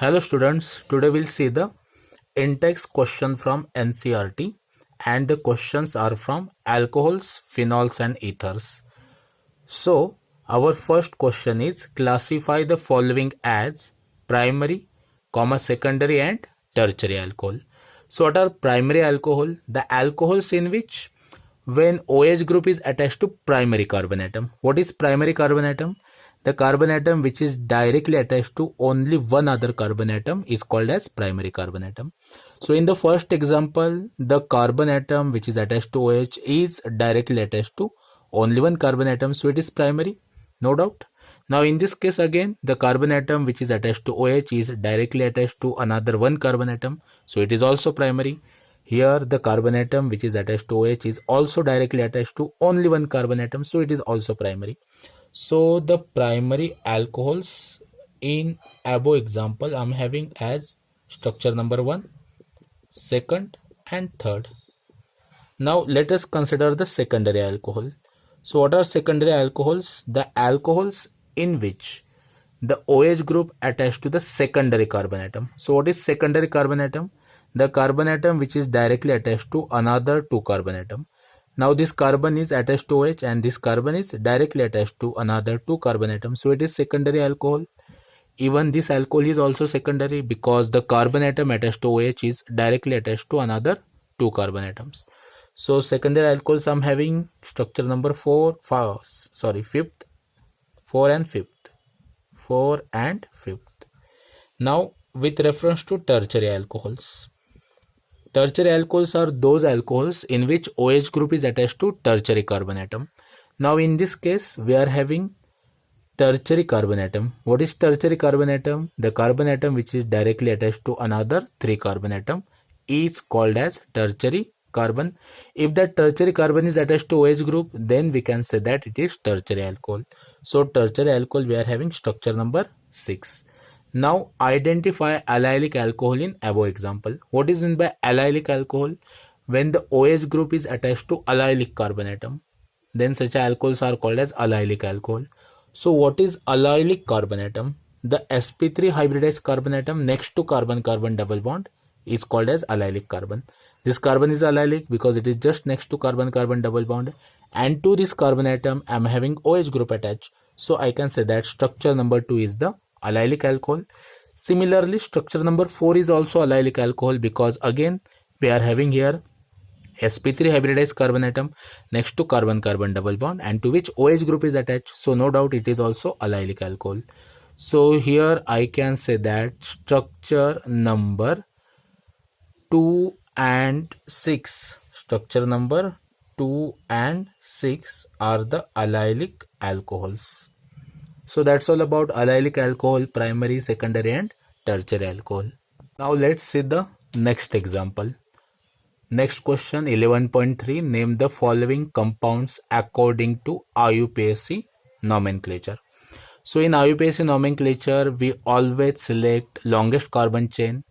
Hello students, today we'll see the in-text question from NCERT and the questions are from alcohols, phenols and ethers. So our first question is classify the following as primary, secondary and tertiary alcohol. So what are primary alcohol? The alcohols in which when OH group is attached to primary carbon atom. What is primary carbon atom? The carbon atom which is directly attached to only one other carbon atom is called as primary carbon atom. So in the first example, the carbon atom which is attached to OH is directly attached to only one carbon atom, so it is primary, no doubt. Now in this case again, the carbon atom which is attached to OH is directly attached to another one carbon atom, so it is also primary. Here the carbon atom which is attached to OH is also directly attached to only one carbon atom, so it is also primary. So the primary alcohols in above example I'm having as structure number 1, second and third. Now let us consider the secondary alcohol. So what are secondary alcohols? The alcohols in which the OH group attached to the secondary carbon atom. So what is secondary carbon atom? The carbon atom which is directly attached to another 2 carbon atom. Now this carbon is attached to OH and this carbon is directly attached to another 2 carbon atoms. So it is secondary alcohol. Even this alcohol is also secondary because the carbon atom attached to OH is directly attached to another 2 carbon atoms. So secondary alcohols I'm having structure number 4 and 5th. Now with reference to tertiary alcohols. Tertiary alcohols are those alcohols in which OH group is attached to tertiary carbon atom. Now in this case we are having tertiary carbon atom. What is tertiary carbon atom? The carbon atom which is directly attached to another 3 carbon atom is called as tertiary carbon. If that tertiary carbon is attached to OH group, then we can say that it is tertiary alcohol. So tertiary alcohol we are having structure number 6. Now identify allylic alcohol in above example. What is meant by allylic alcohol? When the OH group is attached to allylic carbon atom, then such alcohols are called as allylic alcohol. So what is allylic carbon atom? The sp3 hybridized carbon atom next to carbon-carbon double bond is called as allylic carbon. This carbon is allylic because it is just next to carbon-carbon double bond, and to this carbon atom I am having OH group attached. So I can say that structure number 2 is the allylic alcohol. Similarly, structure number 4 is also allylic alcohol because again we are having here sp3 hybridized carbon atom next to carbon-carbon double bond and to which OH group is attached. So no doubt it is also allylic alcohol. So here I can say that structure number 2 and 6 are the allylic alcohols. So that's all about allylic alcohol, primary, secondary and tertiary alcohol. Now let's see the next example. Next question 11.3, name the following compounds according to IUPAC nomenclature. So in IUPAC nomenclature we always select longest carbon chain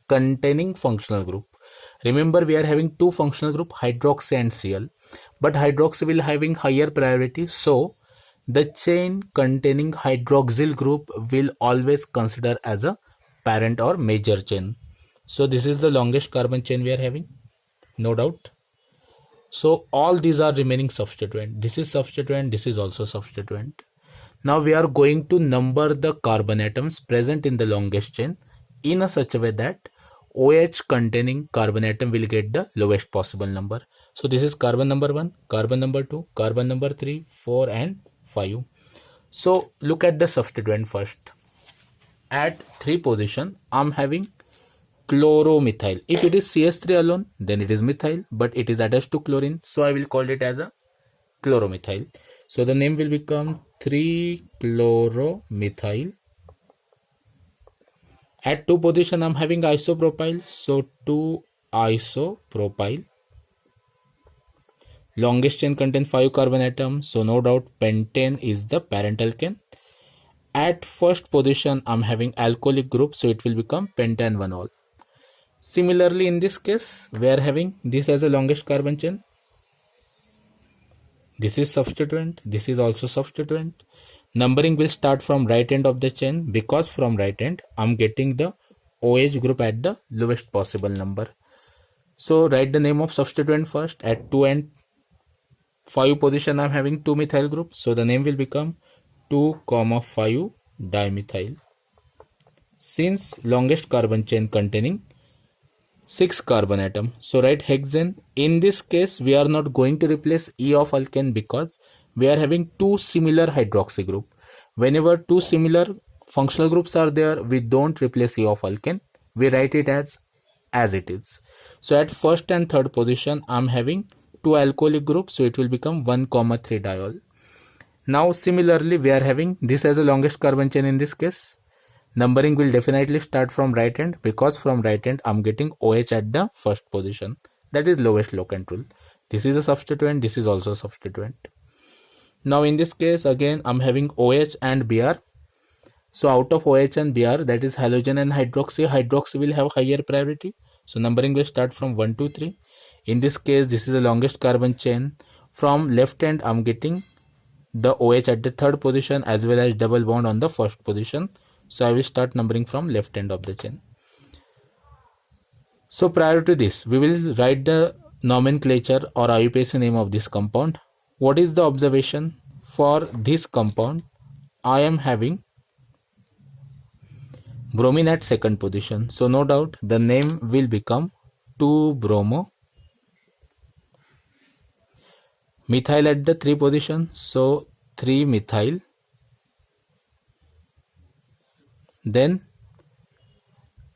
containing functional group. Remember we are having 2 functional group, hydroxy and Cl, but hydroxy will having higher priority, so the chain containing hydroxyl group will always consider as a parent or major chain. So this is the longest carbon chain we are having, no doubt. So all these are remaining substituent. This is substituent, this is also substituent. Now we are going to number the carbon atoms present in the longest chain in a such a way that OH containing carbon atom will get the lowest possible number. So this is carbon number 1, carbon number 2, carbon number 3, 4 and 5. So look at the substituent first. At 3 position I'm having chloromethyl. If it is CH3 alone then it is methyl, but it is attached to chlorine, so I will call it as a chloromethyl. So the name will become 3-chloromethyl. At 2 position I'm having isopropyl, so 2-isopropyl. Longest chain contains 5 carbon atoms, so no doubt pentane is the parent alkane. At first position I'm having alcoholic group, so it will become pentanone. Similarly in this case we are having this as a longest carbon chain. This is substituent, this is also substituent. Numbering will start from right end of the chain because from right end I'm getting the OH group at the lowest possible number. So write the name of substituent first. At 2 and 5 position I am having 2 methyl groups, so the name will become 2,5 dimethyl. Since longest carbon chain containing 6 carbon atom, so write hexane. In this case we are not going to replace E of alkane because we are having 2 similar hydroxy group. Whenever 2 similar functional groups are there, we don't replace E of alkane, we write it as it is. So at first and third position I'm having 2 alcoholic groups, so it will become 1,3 diol. Now similarly we are having this as the longest carbon chain. In this case numbering will definitely start from right hand, because from right hand I'm getting OH at the first position, that is lowest locant rule. This is a substituent, this is also a substituent. Now in this case again I'm having OH and Br. So out of OH and Br, that is halogen and hydroxy, hydroxy will have higher priority, so numbering will start from 1 to 3. In this case this is the longest carbon chain. From left hand I'm getting the OH at the third position as well as double bond on the first position. So I will start numbering from left end of the chain. So prior to this, we will write the nomenclature or IUPAC name of this compound. What is the observation? For this compound, I am having bromine at second position. So no doubt the name will become 2-bromo. Methyl at the 3 position, so 3-methyl. Then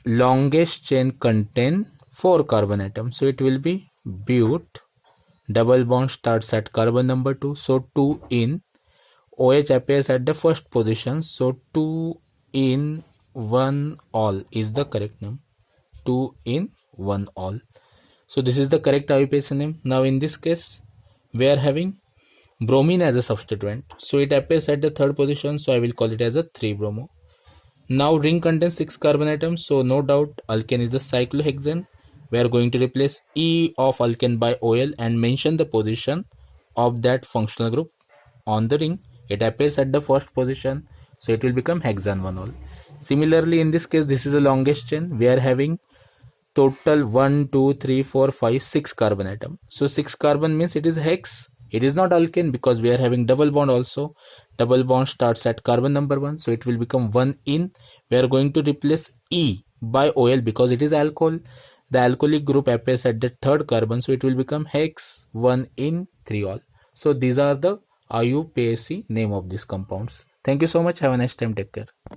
longest chain contain 4 carbon atoms, so it will be but. Double bond starts at carbon number 2, so 2 in. OH appears at the first position, so 2 in 1 all is the correct name. 2 in 1 all. So this is the correct IUPAC name. Now in this case we are having bromine as a substituent, so it appears at the third position, so I will call it as a 3-bromo. Now ring contains 6 carbon atoms, so no doubt alkane is the cyclohexane. We are going to replace E of alkane by OL and mention the position of that functional group on the ring. It appears at the first position, so it will become hexane 1-ol. Similarly in this case this is the longest chain. We are having total 1, 2, 3, 4, 5, 6 carbon atom. So 6 carbon means it is hex. It is not alkane because we are having double bond also. Double bond starts at carbon number 1, so it will become 1 in. We are going to replace E by OL because it is alcohol. The alcoholic group appears at the third carbon, so it will become hex 1 in 3-ol. So these are the IUPAC name of these compounds. Thank you so much. Have a nice time. Take care.